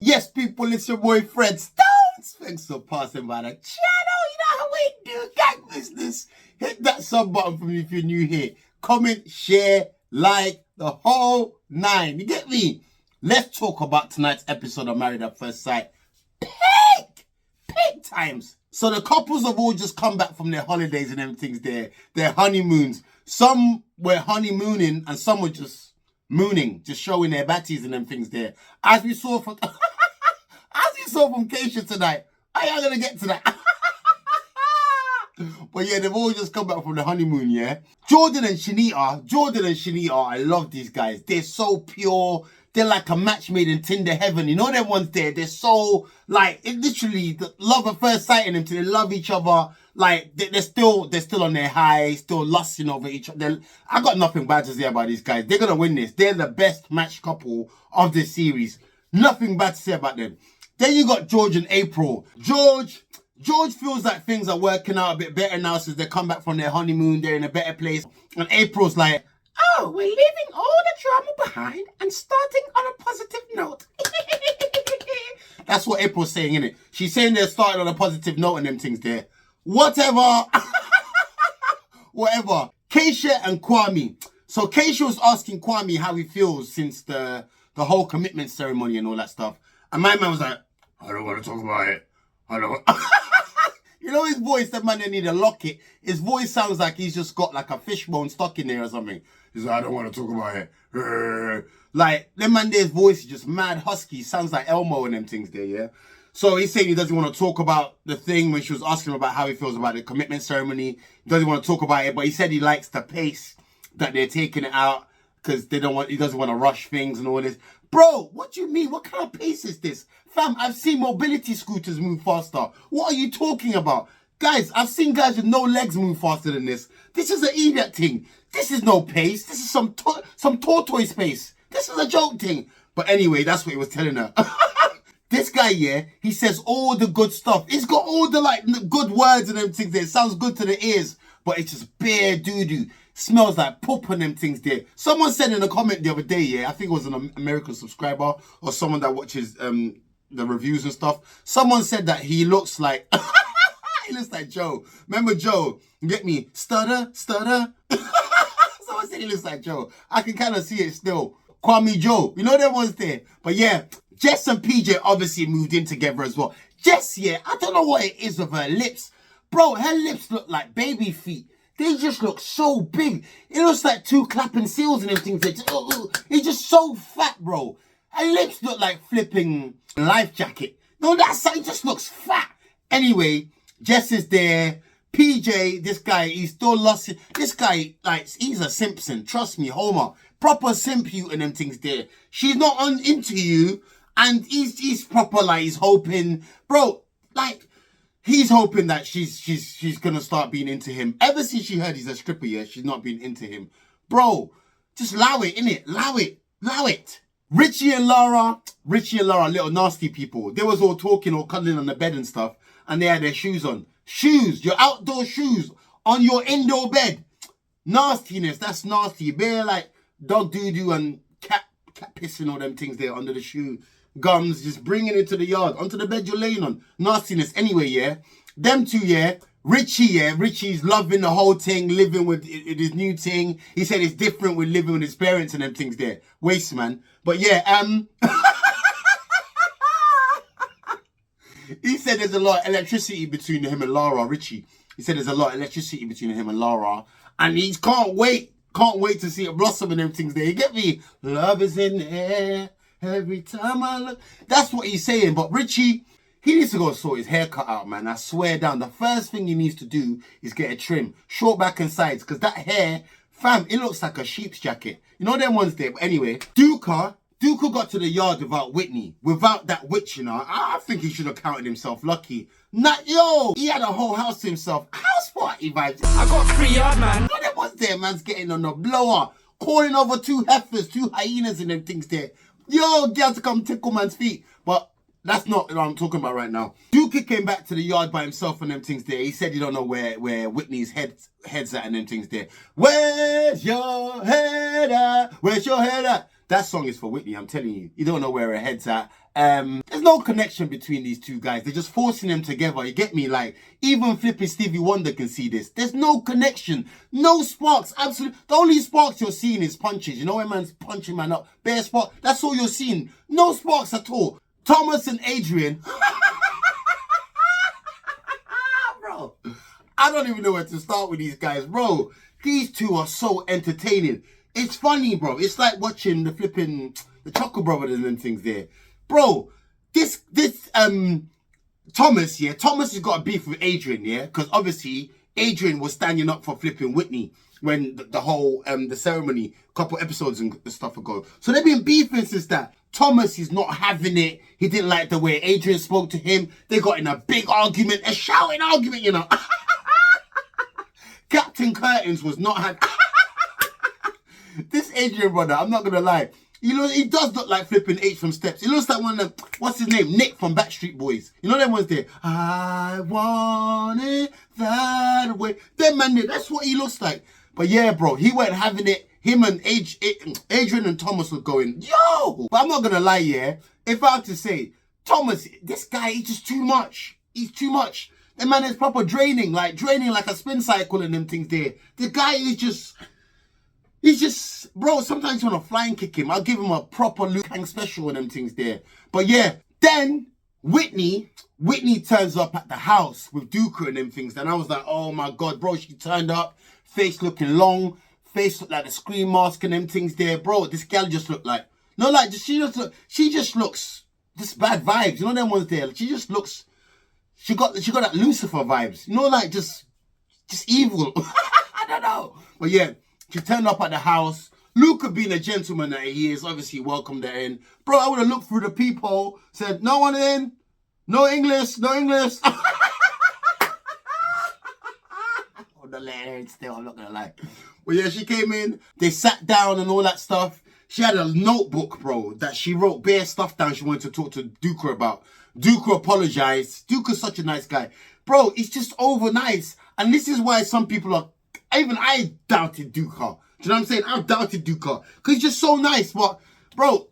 Yes, people, it's your boy Fred Stones. Thanks for passing by the channel. You know how we do gang business. Hit that sub button for me if you're new here. Comment, share, like, the whole nine. You get me? Let's talk about tonight's episode of Married at First Sight. Peak times. So the couples have all just come back from their holidays and everything's their honeymoons. Some were honeymooning and some were just mooning, just showing their batties and them things there. As we saw from Kasia tonight. I ain't gonna get to that. But yeah, they've all just come back from the honeymoon, yeah? Jordan and Shanita, I love these guys. They're so pure. They're like a match made in Tinder heaven. You know them ones there? They're so, like, it literally, the love at first sight in them till they love each other. Like, they're still on their high, still lusting over each other. I got nothing bad to say about these guys. They're gonna win this. They're the best match couple of this series. Nothing bad to say about them. Then you got George and April. George feels like things are working out a bit better now since they come back from their honeymoon. They're in a better place. And April's like, oh, we're leaving all the drama behind and starting on a positive note. That's what April's saying, innit? She's saying they're starting on a positive note and them things there. Whatever. Whatever. Kasia and Kwame. So Kasia was asking Kwame how he feels since the whole commitment ceremony and all that stuff. And my man was like, I don't want to talk about it. I don't want... You know his voice, that man didn't need a locket. His voice sounds like he's just got like a fishbone stuck in there or something. He's like, I don't want to talk about it. Like, them man there's voice is just mad husky. Sounds like Elmo and them things there, yeah? So he's saying he doesn't want to talk about the thing when she was asking him about how he feels about the commitment ceremony. He doesn't want to talk about it, but he said he likes the pace that they're taking it out because he doesn't want to rush things and all this. Bro, what do you mean? What kind of pace is this? Fam, I've seen mobility scooters move faster. What are you talking about? Guys, I've seen guys with no legs move faster than this. This is an idiot thing. This is no pace. This is some tortoise pace. This is a joke thing. But anyway, that's what he was telling her. This guy, yeah, he says all the good stuff. He's got all the, like, good words and them things there. It sounds good to the ears. But it's just bare doo-doo. Smells like poop and them things there. Someone said in a comment the other day, yeah, I think it was an American subscriber or someone that watches the reviews and stuff. Someone said that he looks like... he looks like Joe. Remember Joe? You get me? Stutter. Someone said he looks like Joe. I can kind of see it still. Kwame Joe. You know that one's there. But yeah, Jess and PJ obviously moved in together as well. Jess, yeah, I don't know what it is with her lips. Bro, her lips look like baby feet. They just look so big. It looks like two clapping seals and everything. It's just so fat, bro. Her lips look like flipping life jacket. No, it just looks fat. Anyway, Jess is there. PJ, this guy, he's still lost. This guy, like, he's a Simpson. Trust me, Homer. Proper simp you and them things there. She's not into you. And he's proper, like, he's hoping. Bro, like... He's hoping that she's gonna start being into him. Ever since she heard he's a stripper, yeah, she's not been into him. Bro, just allow it, innit? Allow it. Richie and Laura, little nasty people. They was all talking or cuddling on the bed and stuff, and they had their shoes on. Shoes, your outdoor shoes on your indoor bed. Nastiness, that's nasty. Bare like dog doo-doo and cat pissing all them things there under the shoe. Gums, just bringing it to the yard, onto the bed you're laying on. Nastiness. Anyway, yeah. Them two, yeah. Richie's loving the whole thing, living with his new thing. He said it's different with living with his parents and them things there. Waste, man. But yeah, he said there's a lot of electricity between him and Laura, Richie. He said there's a lot of electricity between him and Laura. And he can't wait to see it blossom and them things there. You get me? Love is in the air. Every time I look... That's what he's saying. But Richie, he needs to go sort his haircut out, man. I swear down. The first thing he needs to do is get a trim. Short back and sides. Because that hair, fam, it looks like a sheep's jacket. You know them ones there? But anyway, Duca got to the yard without Whitney. Without that witch, you know. I think he should have counted himself lucky. He had a whole house to himself. House party vibes. I got 3 yard, man. You know them ones there, man's getting on the blower. Calling over 2 heifers, 2 hyenas and them things there. Yo, get to come tickle man's feet. But that's not what I'm talking about right now. Duca came back to the yard by himself and them things there. He said he don't know where Whitney's head's at and them things there. Where's your head at? Where's your head at? That song is for Whitney, I'm telling you. You don't know where her head's at. There's no connection between these two guys. They're just forcing them together. You get me? Like, even flipping Stevie Wonder can see this. There's no connection. No sparks. Absolutely. The only sparks you're seeing is punches. You know when man's punching man up? Bare spark. That's all you're seeing. No sparks at all. Thomas and Adrian. Bro, I don't even know where to start with these guys. Bro, these two are so entertaining. It's funny, bro. It's like watching the Chocolate Brothers and them things there. Bro, this Thomas, yeah, Thomas has got a beef with Adrian, yeah, because obviously Adrian was standing up for flipping Whitney when the whole the ceremony a couple episodes and stuff ago. So they've been beefing since that. Thomas is not having it. He didn't like the way Adrian spoke to him. They got in a big argument, a shouting argument, you know. Captain Curtains was not having. This Adrian brother, I'm not gonna lie. You know, he does look like flipping H from Steps. He looks like one of them, what's his name? Nick from Backstreet Boys. You know them ones there? I want it that way. Them man there, that's what he looks like. But yeah, bro, he weren't having it. Him and Adrian and Thomas were going, yo! But I'm not gonna lie, yeah. If I have to say, Thomas, this guy, he's just too much. He's too much. The man is proper draining like a spin cycle and them things there. The guy is just... He's just, bro, sometimes you want to flying kick him. I'll give him a proper Luca special and them things there. But yeah, then Whitney turns up at the house with Duca and them things. And I was like, oh my God, bro, she turned up, face looking long, face looked like the Scream mask and them things there. Bro, this gal just looked like, no, like, she just looks, just bad vibes. You know them ones there? She just looks, she got that Lucifer vibes. You know, like, just evil. I don't know. But yeah. She turned up at the house. Luca, being a gentleman that he is, obviously welcomed her in. Bro, I would have looked through the peephole, said, no one in, no English, no English. Oh, the letter still, I'm not going to lie. But yeah, she came in, they sat down and all that stuff. She had a notebook, bro, that she wrote bare stuff down she wanted to talk to Duca about. Duca apologized. Duca's such a nice guy. Bro, he's just over nice. And this is why some people are... Even I doubted Duca. Do you know what I'm saying? I doubted Duca. Because he's just so nice. But, bro,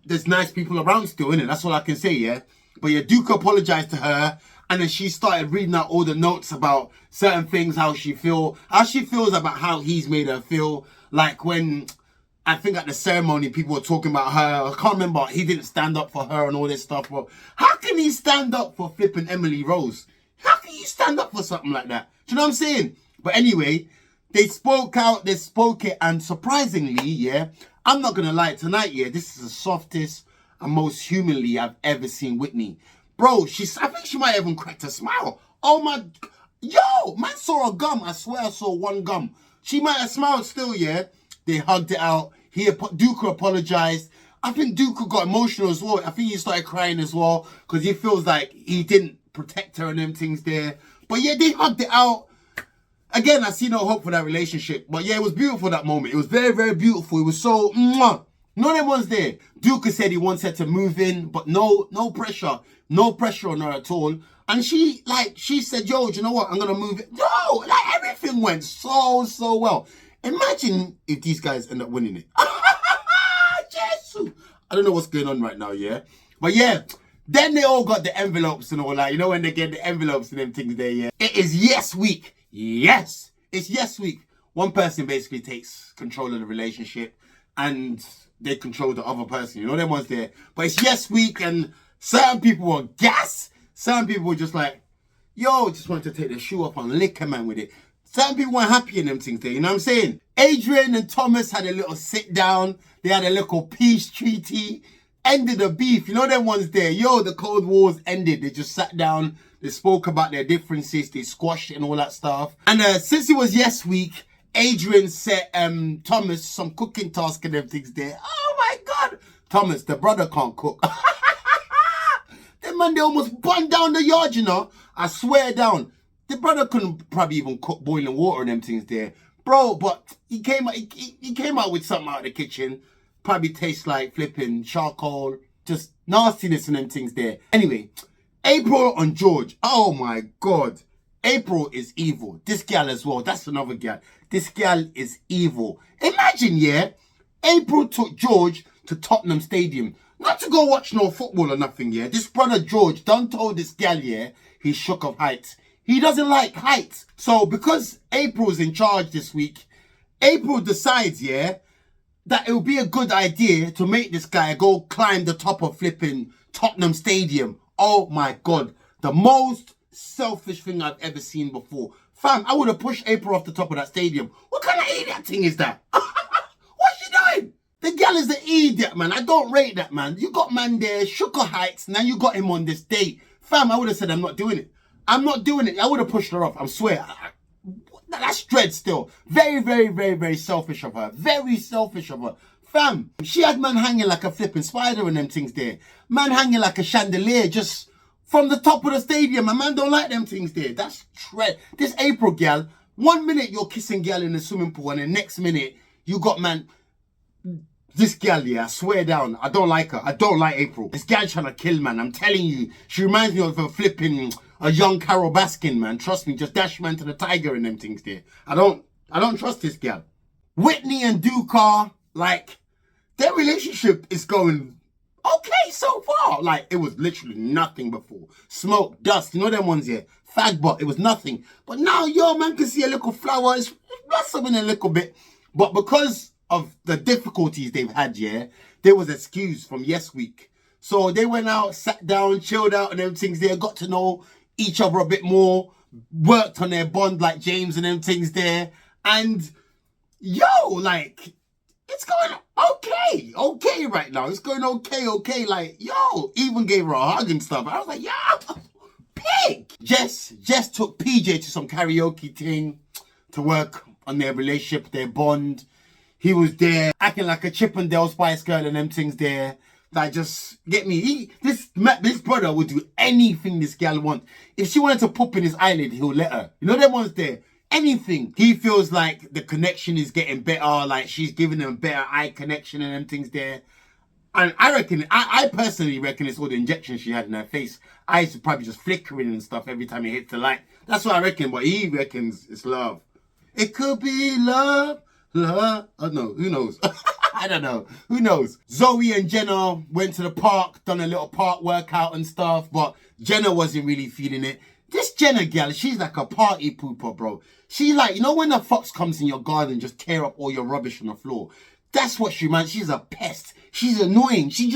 there's nice people around still, innit? That's all I can say, yeah? But yeah, Duca apologized to her. And then she started reading out all the notes about certain things, how she feels about how he's made her feel. Like when, I think at the ceremony, people were talking about her. I can't remember. He didn't stand up for her and all this stuff. But how can he stand up for flipping Emily Rose? How can you stand up for something like that? Do you know what I'm saying? But anyway... They spoke out, they spoke it, and surprisingly, yeah, I'm not going to lie, tonight, yeah, this is the softest and most humanly I've ever seen Whitney. Bro, I think she might even cracked a smile. Oh my, yo, man saw a gum. I swear I saw one gum. She might have smiled still, yeah. They hugged it out. Duca apologized. I think Duca got emotional as well. I think he started crying as well because he feels like he didn't protect her and them things there. But yeah, they hugged it out. Again, I see no hope for that relationship. But yeah, it was beautiful, that moment. It was very, very beautiful. It was so, mwah. None of one's there. Duca said he wants her to move in, but no pressure. No pressure on her at all. And she said, yo, do you know what? I'm going to move it. Yo, like everything went so well. Imagine if these guys end up winning it. Jesus. I don't know what's going on right now, yeah? But yeah, then they all got the envelopes and all that. You know when they get the envelopes and them things there, yeah? It is yes week. Yes, it's yes week. One person basically takes control of the relationship and they control the other person. You know them ones there. But it's yes week and certain people were gas. Certain people were just like, yo, just wanted to take the shoe off and lick a man with it. Certain people weren't happy in them things there. You know what I'm saying? Adrian and Thomas had a little sit down. They had a little peace treaty. Ended the beef. You know them ones there. Yo, the Cold War's ended. They just sat down. They spoke about their differences. They squashed it and all that stuff. And since it was yes week, Adrian set Thomas some cooking task and everything's there. Oh my God. Thomas, the brother can't cook. That man, they almost burned down the yard, you know. I swear down. The brother couldn't probably even cook boiling water and them things there. Bro, but he came out with something out of the kitchen. Probably tastes like flipping charcoal. Just nastiness and them things there. Anyway. April and George. Oh my God. April is evil. This gal as well. That's another gal. This gal is evil. Imagine, yeah. April took George to Tottenham Stadium. Not to go watch no football or nothing, yeah. This brother George done told this gal, yeah, he's shook of heights. He doesn't like heights. So because April's in charge this week, April decides, yeah, that it would be a good idea to make this guy go climb the top of flipping Tottenham Stadium. Oh my God. The most selfish thing I've ever seen before. Fam, I would have pushed April off the top of that stadium. What kind of idiot thing is that? What's she doing? The gal is the idiot, man. I don't rate that, man. You got man there, Sugar Heights, now you got him on this date. Fam, I would have said, I'm not doing it. I'm not doing it. I would have pushed her off, I swear. That's dread still. Very, very, very, very selfish of her. Very selfish of her. Fam, she had man hanging like a flipping spider and them things there. Man hanging like a chandelier just from the top of the stadium. And man don't like them things there. That's dread. This April gal, 1 minute you're kissing gal in the swimming pool and the next minute you got man... This gal, yeah, I swear down, I don't like her. I don't like April. This gal trying to kill, man. I'm telling you. She reminds me of a flipping... a young Carol Baskin, man. Trust me, just dash man to the tiger and them things there. I don't trust this gal. Whitney and Duca, like, their relationship is going okay so far. Like, it was literally nothing before. Smoke, dust, you know them ones here. Fagbot, it was nothing. But now, yo, man can see a little flower. It's blossoming a little bit. But because of the difficulties they've had, yeah, there was excuse from Yes Week. So they went out, sat down, chilled out and them things there, got to know each other a bit more, worked on their bond like James and them things there. And yo, like, it's going okay right now. It's going okay. Like, yo, even gave her a hug and stuff. I was like, yo, pig. Jess took PJ to some karaoke thing to work on their relationship, their bond. He was there acting like a Chippendale Spice Girl and them things there. Like, just get me. This brother would do anything this gal wants. If she wanted to pop in his eyelid, he'll let her. You know them ones there? Anything. He feels like the connection is getting better. Like, she's giving him better eye connection and them things there. And I reckon, I personally reckon it's all the injections she had in her face. Eyes are probably just flickering and stuff every time it hits the light. That's what I reckon. But he reckons it's love. It could be love. I don't know. Who knows? I don't know. Who knows? Zoe and Jenna went to the park, done a little park workout and stuff, but Jenna wasn't really feeling it. This Jenna gal, she's like a party pooper, bro. She like, you know when the fox comes in your garden and just tear up all your rubbish on the floor? That's what she, man. She's a pest. She's annoying. She's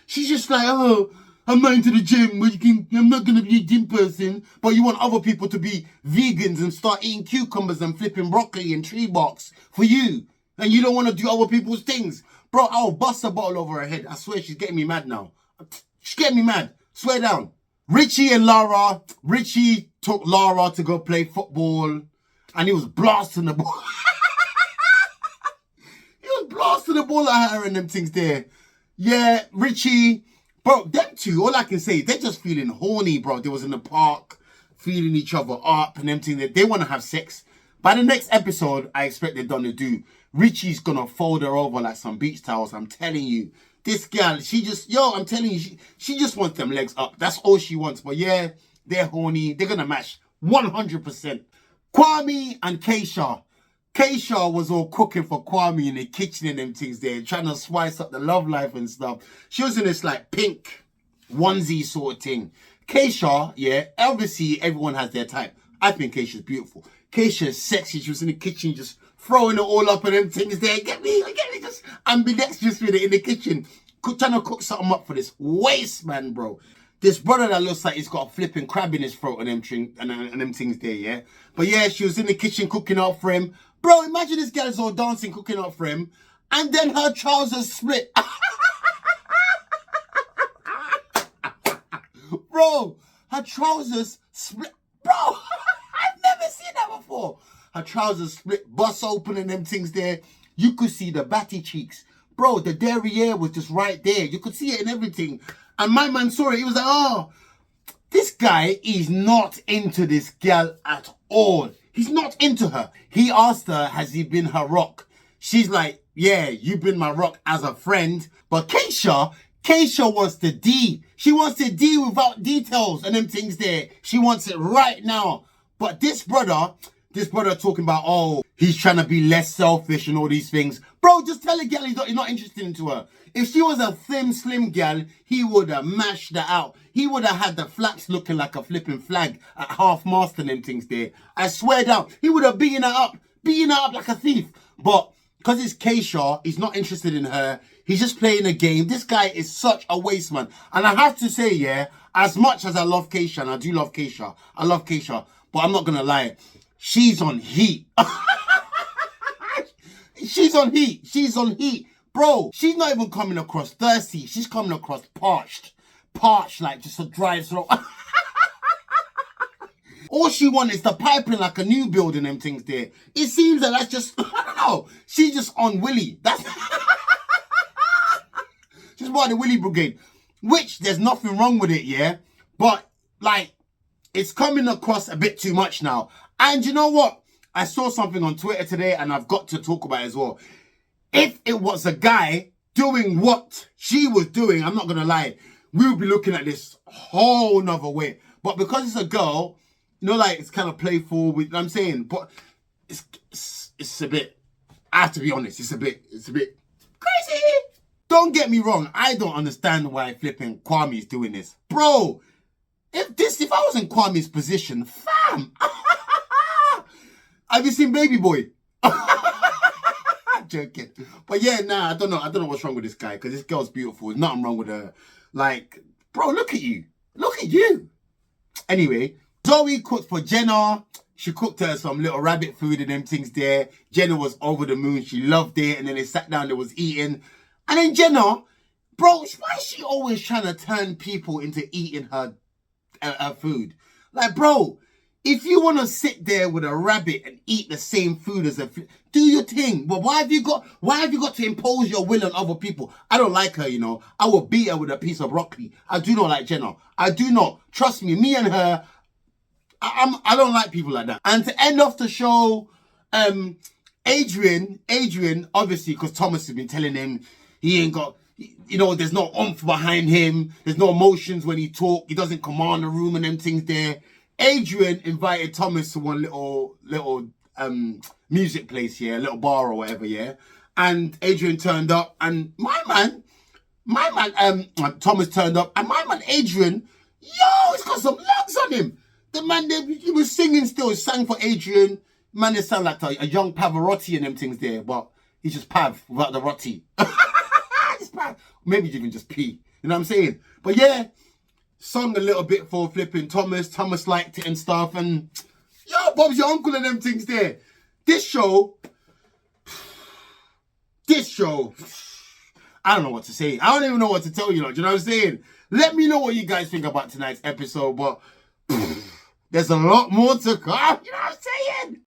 just like, oh, I'm not into the gym. I'm not going to be a gym person. But you want other people to be vegans and start eating cucumbers and flipping broccoli and tree barks for you. And you don't want to do other people's things. Bro, I'll bust a bottle over her head. I swear she's getting me mad now. She's getting me mad. Swear down. Richie and Lara. Richie took Lara to go play football. And he was blasting the ball. He was blasting the ball at her and them things there. Yeah, Richie. Bro, them two, all I can say, they're just feeling horny, bro. They was in the park, feeling each other up and them things. They want to have sex. By the next episode, I expect they're done to do. Richie's gonna fold her over like some beach towels. I'm telling you. This girl, she just, yo, I'm telling you, she just wants them legs up. That's all she wants. But yeah, they're horny. They're gonna match 100%. Kwame and Kasia. Kasia was all cooking for Kwame in the kitchen and them things there, trying to spice up the love life and stuff. She was in this like pink onesie sort of thing. Kasia, yeah, obviously everyone has their type. I think Kasia's beautiful. Kasia's sexy. She was in the kitchen just throwing it all up and them things there. Get me, just ambidextrous with it in the kitchen. Trying to cook something up for this waste, man, bro. This brother that looks like he's got a flipping crab in his throat and them things there, yeah? But yeah, she was in the kitchen cooking up for him. Bro, imagine this girl's all dancing, cooking up for him, and then her trousers split. Bro, her trousers split. Bro, I've never seen that before. Her trousers split, bust open and them things there. You could see the batty cheeks. Bro, the derriere was just right there. You could see it and everything. And my man saw it. He was like, oh, this guy is not into this girl at all. He's not into her. He asked her, has he been her rock? She's like, yeah, you've been my rock as a friend. But Kasia wants the D. She wants the D without details and them things there. She wants it right now. But this brother talking about, oh, he's trying to be less selfish and all these things. Bro, just tell a girl he's not interested into her. If she was a thin, slim girl, he would have mashed her out. He would have had the flaps looking like a flipping flag at half-mast and them things there. I swear down, he would have beaten her up like a thief. But because it's Kasia, he's not interested in her. He's just playing a game. This guy is such a waste man. And I have to say, yeah, as much as I love Kasia, and I do love Kasia, I love Kasia, but I'm not going to lie, she's on heat. She's on heat. She's on heat. Bro, she's not even coming across thirsty. She's coming across parched. Parched, like just a dry throat. All she wants is the piping like a new building them things there. It seems that that's just, I don't know. She's just on Willy. That's she's part of the Willy Brigade. Which, there's nothing wrong with it, yeah? But, like, it's coming across a bit too much now. And you know what? I saw something on Twitter today and I've got to talk about it as well. If it was a guy doing what she was doing, I'm not going to lie, we would be looking at this whole nother way. But because it's a girl, you know, like, it's kind of playful, with, you know what I'm saying? But it's a bit, I have to be honest, it's a bit crazy. Don't get me wrong, I don't understand why flipping Kwame's doing this. Bro, if I was in Kwame's position, fam, have you seen Baby Boy? Joking. But yeah, nah, I don't know what's wrong with this guy, because this girl's beautiful. There's nothing wrong with her. Like, bro, look at you. Look at you. Anyway, Zoe cooked for Jenna. She cooked her some little rabbit food and them things there. Jenna was over the moon. She loved it. And then they sat down, they was eating. And then Jenna, bro, why is she always trying to turn people into eating her food? Like, bro, if you want to sit there with a rabbit and eat the same food as do your thing. But why have you got to impose your will on other people? I don't like her, you know. I will beat her with a piece of broccoli. I do not like Jenna. I do not. Trust me, me and her, I don't like people like that. And to end off the show, Adrian, obviously, because Thomas has been telling him he ain't got, you know, there's no oomph behind him. There's no emotions when he talk. He doesn't command the room and them things there. Adrian invited Thomas to one little music place here, a little bar or whatever, yeah. And Adrian turned up, and my man, Thomas turned up, and my man Adrian, yo, he's got some lugs on him. The man, he was singing still, he sang for Adrian. Man, they sound like a young Pavarotti and them things there, but he's just Pav without the Rotti. He's Pav. Maybe even just P. You know what I'm saying? But yeah, sung a little bit for flipping Thomas. Thomas liked it and stuff. And yo, Bob's your uncle and them things there. This show, I don't know what to say. I don't even know what to tell you, like, you know what I'm saying? Let me know what you guys think about tonight's episode, but there's a lot more to come. You know what I'm saying?